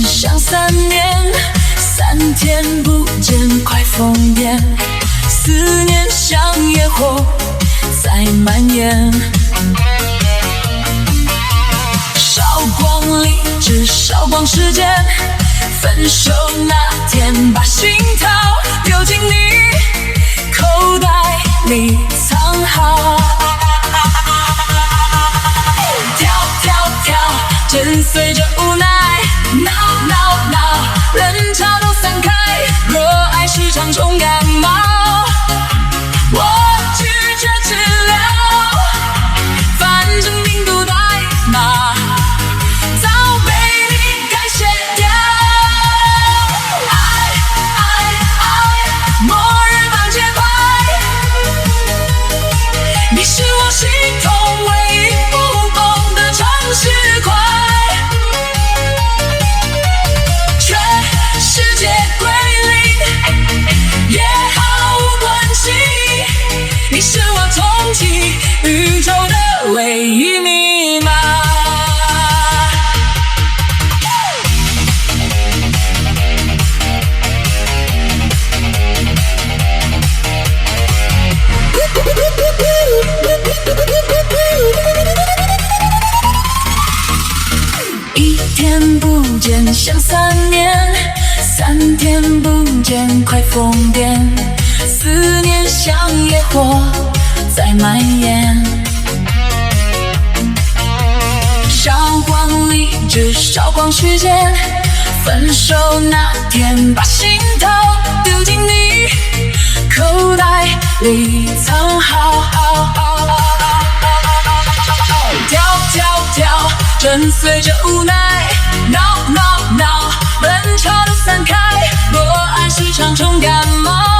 像3年，3天不见快疯癫，思念像野火在蔓延。烧光理智，烧光时间，分手那天把心跳丢进你口袋里藏好。跳跳跳，跟随着无奈。闹闹闹，人潮都散开。若爱是场重感冒，我拒绝治疗，反正病毒代码早被你改写掉。爱爱爱，末日般节拍，你是我心痛唯一不懂的常识块。你是我重启宇宙的唯一密码。一天不见像3年，3天不见快疯癫，思念像野火在蔓延。烧光理智，烧光时间，分手那天把心头丢进你口袋里藏好。跳跳跳，跟随着无奈。闹闹闹，人潮都散开。若爱是场重感冒。